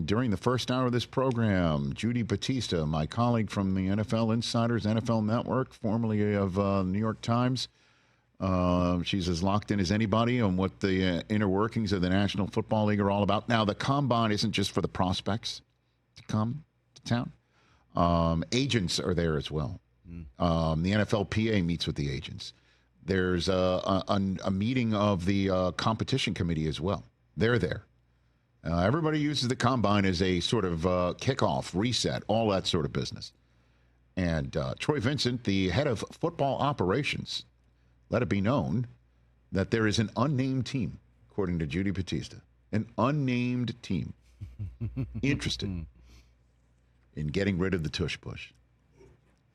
during the first hour of this program. Judy Battista, my colleague from the NFL Insiders NFL Network, formerly of New York Times. She's as locked in as anybody on what the inner workings of the National Football League are all about. Now, the Combine isn't just for the prospects to come to town. Agents are there as well. The NFLPA meets with the agents. There's a meeting of the competition committee as well. They're there. Everybody uses the Combine as a sort of kickoff, reset, all that sort of business. And Troy Vincent, the head of football operations, let it be known that there is an unnamed team, according to Judy Battista, an unnamed team interested in getting rid of the Tush Push.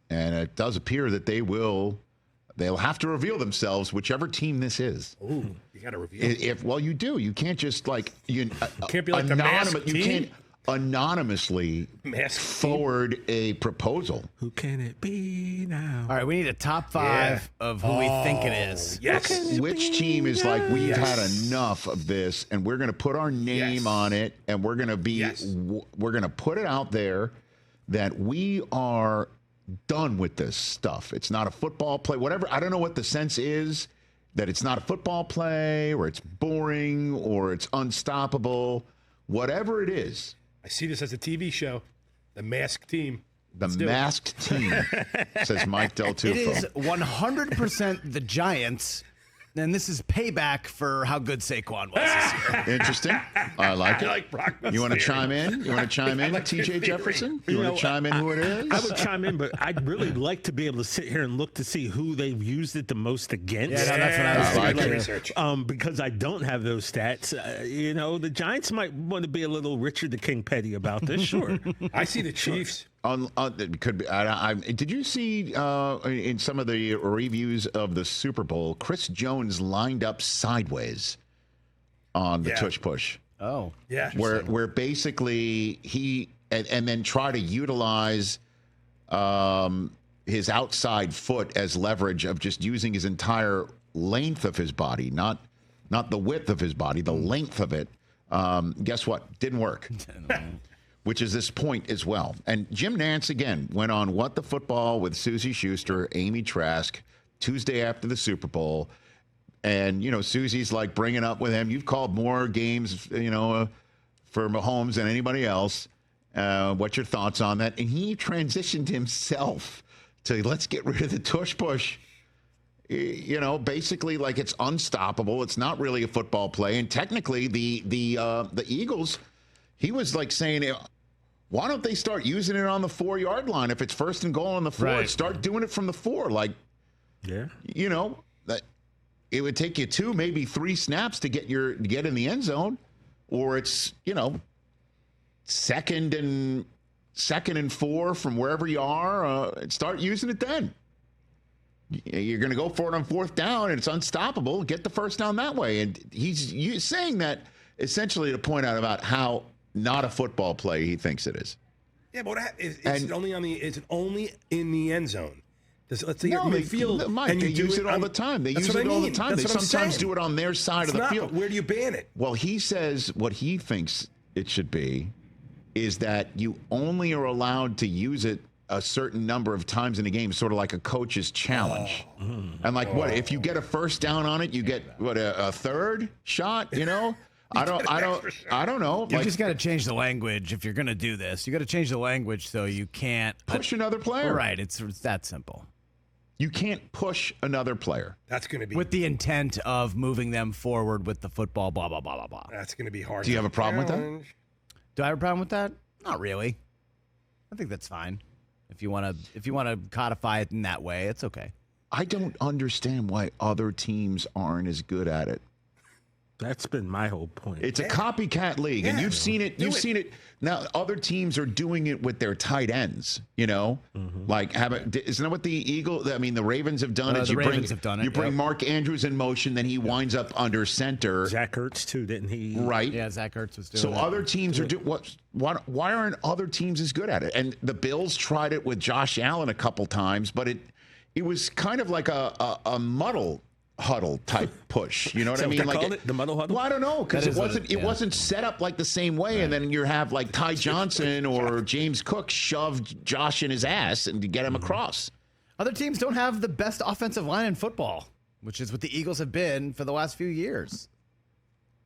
And it does appear that they'll have to reveal themselves, which-ever team this is. Oh, you got to reveal. Well, you do. You can't just you can't be like the masked team. You can't anonymously forward a proposal. Who can it be now? All right, we need a top 5 of who we think it is. Yes. Which team is like, we've had enough of this, and we're going to put our name on it, and we're going to we're going to put it out there that we are done with this stuff. It's not a football play, whatever. I don't know what the sense is, that it's not a football play, or it's boring, or it's unstoppable, whatever it is. I see this as a TV show, The Masked Team. The Masked Team, says Mike Del Tufo. It is 100% the Giants, and this is payback for how good Saquon was this year. Interesting. I like it. I like Brockman's You want to theory. chime in? You want to chime in, T.J. Jefferson? You want to chime in who it is? I would chime in, but I'd really like to be able to sit here and look to see who they've used it the most against. Yeah, no, that's what I was I like thinking. it. Research. Because I don't have those stats. The Giants might want to be a little Richard the King Petty about this, sure. I see the Chiefs. It could be. Did you see in some of the reviews of the Super Bowl, Chris Jones lined up sideways on the Tush Push? Oh, yeah. Where basically he and then try to utilize his outside foot as leverage of just using his entire length of his body, not the width of his body, the length of it. Guess what? Didn't work. Which is this point as well. And Jim Nantz, again, went on What the Football with Susie Schuster, Amy Trask, Tuesday after the Super Bowl. And, Susie's like bringing up with him, you've called more games, for Mahomes than anybody else. What's your thoughts on that? And he transitioned himself to let's get rid of the Tush Push. Basically like it's unstoppable. It's not really a football play. And technically the Eagles, he was like saying, why don't they start using it on the 4-yard line? If it's first and goal on the 4, Right. start doing it from the 4. Like, that it would take you 2, maybe 3 snaps to get in the end zone, or it's, second and 4 from wherever you are. Start using it then. You're going to go for it on 4th down, and it's unstoppable. Get the first down that way. And he's saying that essentially to point out about how not a football play he thinks it is. Yeah, but is it only in the end zone? Let's say you're in midfield, Mike, and they you use it all the time. They use it all the time. They sometimes do it on their side of the field. Where do you ban it? Well, he says what he thinks it should be is that you only are allowed to use it a certain number of times in a game, sort of like a coach's challenge. And what if you get a first down on it, you get a third shot, I don't know. You just got to change the language if you're going to do this. You got to change the language so you can't push another player. Right, it's that simple. You can't push another player. That's going to be with the intent of moving them forward with the football. Blah blah blah blah blah. That's going to be hard. Do you have a problem with that? Do I have a problem with that? Not really. I think that's fine. If you want to codify it in that way, it's okay. I don't understand why other teams aren't as good at it. That's been my whole point. It's a copycat league, and you've seen it. You've seen it. Now, other teams are doing it with their tight ends. Like isn't that what the Ravens have done? You bring Mark Andrews in motion, then he winds up under center. Zach Ertz too, didn't he? Right. Yeah, Zach Ertz was doing. So that. other teams are doing what? Why aren't other teams as good at it? And the Bills tried it with Josh Allen a couple times, but it was kind of like a muddle huddle type push. You know what I mean? Like called it? The muddle huddle? Well, I don't know, because it wasn't set up like the same way, right. And then you have like Ty Johnson or James Cook shove Josh in his ass and to get him across. Other teams don't have the best offensive line in football, which is what the Eagles have been for the last few years.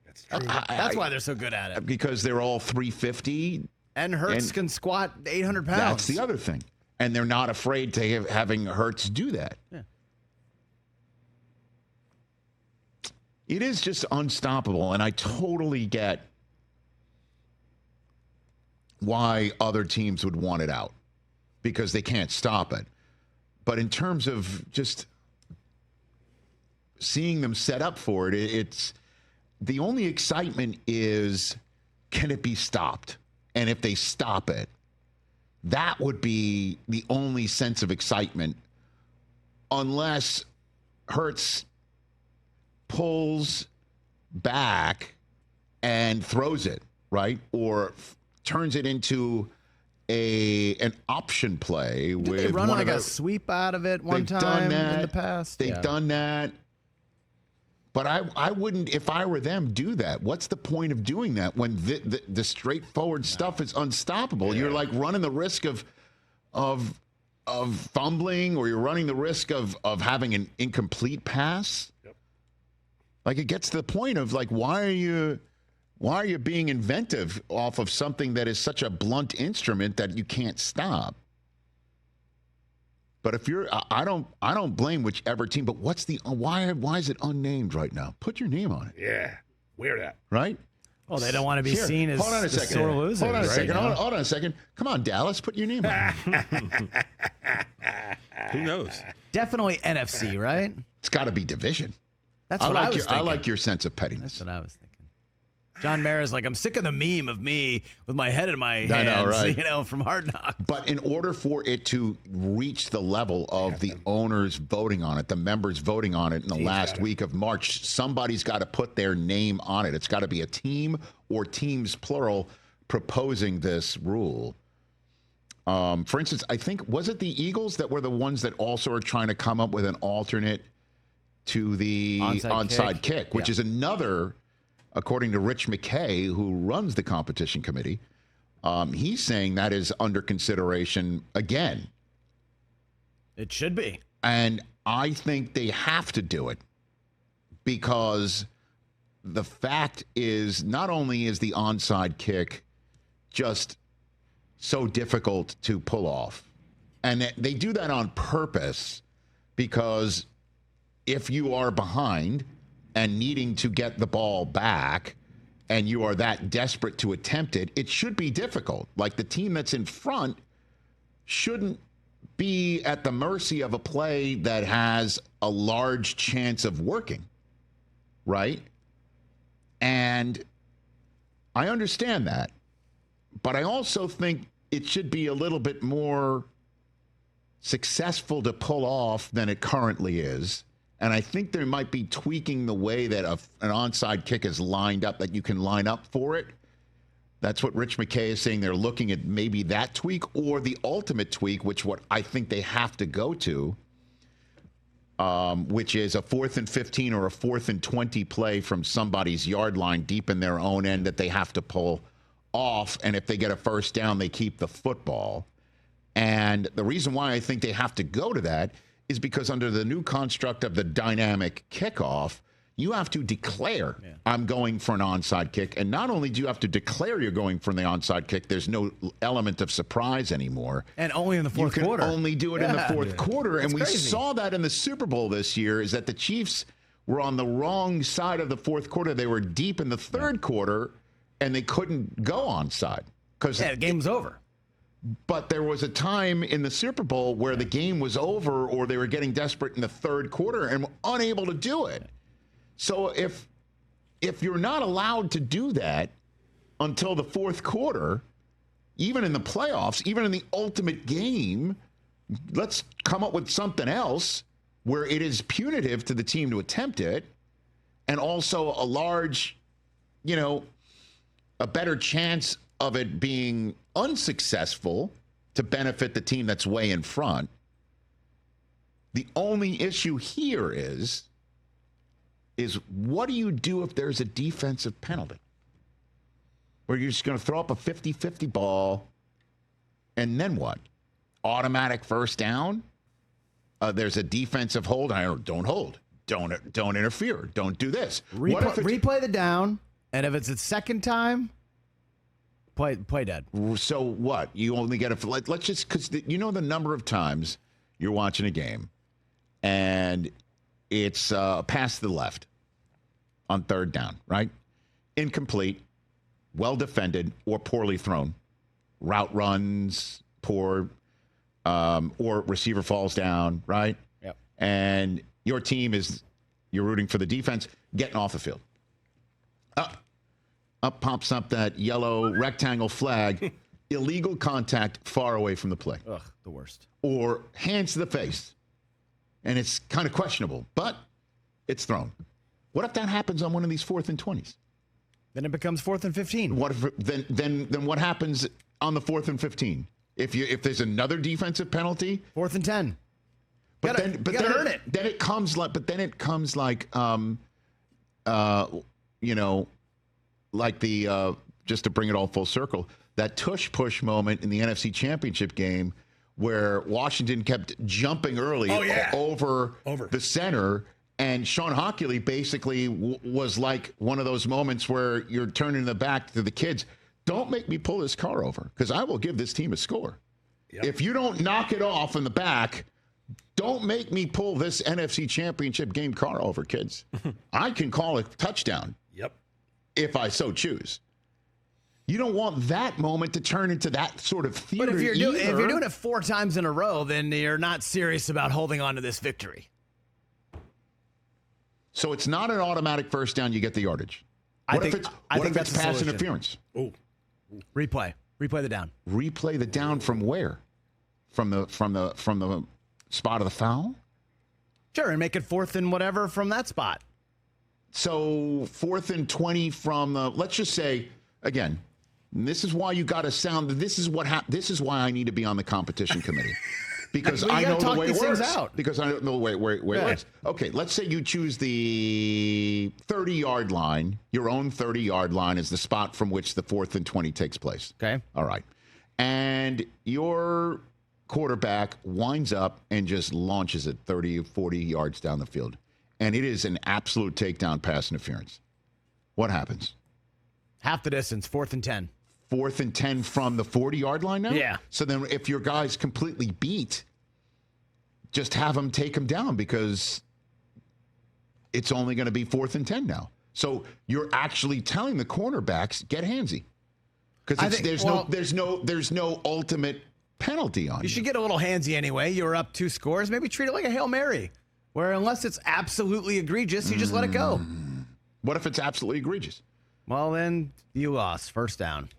That's true. That's why they're so good at it. Because they're all 350. And Hurts can squat 800 pounds. That's the other thing. And they're not afraid to having Hurts do that. Yeah. It is just unstoppable, and I totally get why other teams would want it out, because they can't stop it. But in terms of just seeing them set up for it, it's the only excitement is, can it be stopped? And if they stop it, that would be the only sense of excitement, unless Hurts pulls back and throws it, right? Or turns it into an option play. Did they run like a sweep out of it one time in the past? They've done that. But I wouldn't, if I were them, do that. What's the point of doing that when the straightforward stuff is unstoppable? Yeah. You're like running the risk of fumbling, or you're running the risk of having an incomplete pass. Yep. Like, it gets to the point of like, why are you being inventive off of something that is such a blunt instrument that you can't stop? But if you're, I don't blame whichever team. But why is it unnamed right now? Put your name on it. Yeah, wear that. Right? Well, they don't want to be seen as hold on a second. sore losers. Hold on a second. Hold on a second. Come on, Dallas, put your name on it. Who knows? Definitely NFC, right? It's got to be division. That's what I was thinking. I like your sense of pettiness. That's what I was thinking. John Mara's like, I'm sick of the meme of me with my head in my hands, know, right? From Hard Knocks. But in order for it to reach the level of the owners voting on it, the members voting on it in the last week of March, somebody's got to put their name on it. It's got to be a team or teams, plural, proposing this rule. For instance, I think, was it the Eagles that were the ones that also are trying to come up with an alternate to the onside kick, which is another... According to Rich McKay, who runs the competition committee, he's saying that is under consideration again. It should be. And I think they have to do it, because the fact is, not only is the onside kick just so difficult to pull off, and they do that on purpose, because if you are behind and needing to get the ball back, and you are that desperate to attempt it, it should be difficult. Like, the team that's in front shouldn't be at the mercy of a play that has a large chance of working, right? And I understand that, but I also think it should be a little bit more successful to pull off than it currently is. And I think they might be tweaking the way that an onside kick is lined up, that you can line up for it. That's what Rich McKay is saying. They're looking at maybe that tweak, or the ultimate tweak, which what I think they have to go to, which is a 4th and 15 or a 4th and 20 play from somebody's yard line deep in their own end that they have to pull off. And if they get a first down, they keep the football. And the reason why I think they have to go to that is because under the new construct of the dynamic kickoff, you have to declare, I'm going for an onside kick. And not only do you have to declare you're going for the onside kick, there's no element of surprise anymore. And only in the fourth quarter. You can only do it in the fourth quarter. That's and we crazy. saw that in the Super Bowl this year, is that the Chiefs were on the wrong side of the fourth quarter. They were deep in the third quarter, and they couldn't go onside. The game was over. But there was a time in the Super Bowl where the game was over, or they were getting desperate in the third quarter and were unable to do it. So if you're not allowed to do that until the fourth quarter, even in the playoffs, even in the ultimate game, let's come up with something else where it is punitive to the team to attempt it, and also a large, a better chance of it being unsuccessful to benefit the team that's way in front. The only issue here is is what do you do if there's a defensive penalty? Where you're just going to throw up a 50-50 ball, and then what? Automatic first down? There's a defensive hold. Don't hold. Don't interfere. Don't do this. Replay the down, and if it's a second time, play dead. So what? You only get a... Let's just... Because you know the number of times you're watching a game, and it's pass to the left on third down, right? Incomplete, well defended, or poorly thrown. Route runs, poor, or receiver falls down, right? Yep. And your team you're rooting for the defense, getting off the field. Up pops up that yellow rectangle flag, illegal contact far away from the play. Ugh, the worst. Or hands to the face. And it's kind of questionable, but it's thrown. What if that happens on one of these 4th and 20s? Then it becomes 4th and 15. What if then what happens on the 4th and 15? If there's another defensive penalty, 4th and 10. But you gotta earn it. Then it comes like like the just to bring it all full circle, that Tush Push moment in the NFC Championship game where Washington kept jumping early over the center, and Sean Hockley basically was like one of those moments where you're turning the back to the kids. Don't make me pull this car over because I will give this team a score. Yep. If you don't knock it off in the back, don't make me pull this NFC Championship game car over, kids. I can call a touchdown. Yep. If I so choose. You don't want that moment to turn into that sort of theater. But if you're doing it 4 times in a row, then you're not serious about holding on to this victory. So it's not an automatic first down. You get the yardage. I What if it's pass solution. interference? Oh, Replay the down. Replay the down from where? From the spot of the foul? Sure, and make it 4th and whatever from that spot. So 4th and 20 from the. Let's just say again. This is why you got to sound. This is why I need to be on the competition committee. Because I know the way it works. Because I know the way it works. Okay, let's say you choose the 30-yard line. Your own 30-yard line is the spot from which the 4th and 20 takes place. Okay. All right. And your quarterback winds up and just launches it 30 or 40 yards down the field. And it is an absolute takedown pass interference. What happens? Half the distance, 4th and 10. 4th and 10 from the 40-yard line now? Yeah. So then if your guy's completely beat, just have him take him down because it's only going to be 4th and 10 now. So you're actually telling the cornerbacks, get handsy. Because there's no ultimate penalty on you. You should get a little handsy anyway. You're up 2 scores. Maybe treat it like a Hail Mary, where unless it's absolutely egregious, you just let it go. What if it's absolutely egregious? Well, then you lost. First down.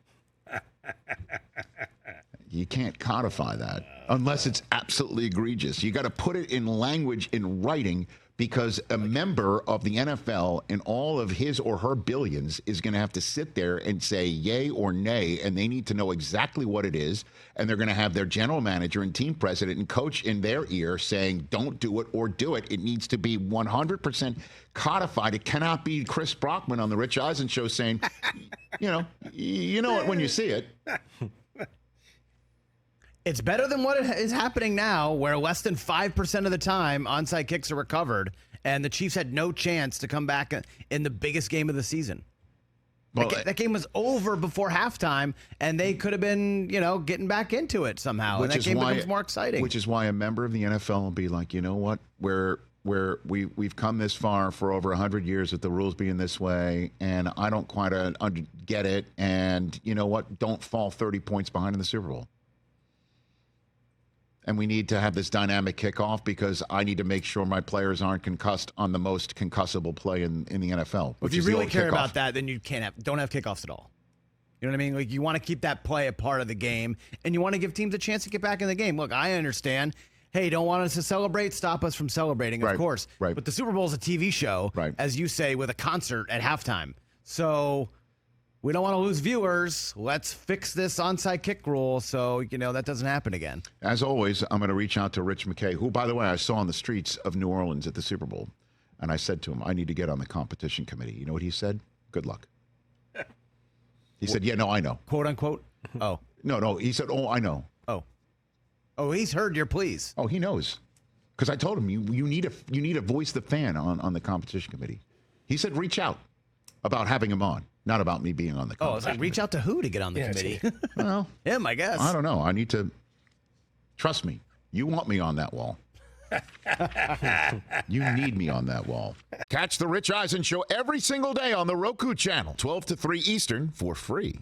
You can't codify that unless it's absolutely egregious. You got to put it in language, in writing, because a member of the NFL in all of his or her billions is going to have to sit there and say yay or nay, and they need to know exactly what it is, and they're going to have their general manager and team president and coach in their ear saying don't do it or do it. It needs to be 100% codified. It cannot be Chris Brockman on the Rich Eisen Show saying, you know it when you see it. It's better than what is happening now, where less than 5% of the time onside kicks are recovered, and the Chiefs had no chance to come back in the biggest game of the season. Well, that game was over before halftime, and they could have been, getting back into it somehow, and that game becomes more exciting. Which is why a member of the NFL will be like, you know what, we've come this far for over 100 years with the rules being this way, and I don't quite get it, and you know what, don't fall 30 points behind in the Super Bowl. And we need to have this dynamic kickoff because I need to make sure my players aren't concussed on the most concussable play in the NFL. If you really care about that, then you don't have kickoffs at all. You know what I mean? Like, you want to keep that play a part of the game, and you want to give teams a chance to get back in the game. Look, I understand. Hey, don't want us to celebrate? Stop us from celebrating, of course. Right. But the Super Bowl is a TV show, as you say, with a concert at halftime. So we don't want to lose viewers. Let's fix this onside kick rule so, that doesn't happen again. As always, I'm going to reach out to Rich McKay, who, by the way, I saw on the streets of New Orleans at the Super Bowl. And I said to him, I need to get on the competition committee. You know what he said? Good luck. He said, yeah, no, I know. Quote unquote. Oh. No. He said, oh, I know. Oh, he's heard your pleas. Oh, he knows. Because I told him, you need to voice the fan on the competition committee. He said, reach out about having him on, not about me being on the competition Oh, it's like reach out to who to get on the committee? Well, him, I guess. I don't know. I need to, trust me, you want me on that wall. You need me on that wall. Catch the Rich Eisen Show every single day on the Roku channel, 12 to 3 Eastern, for free.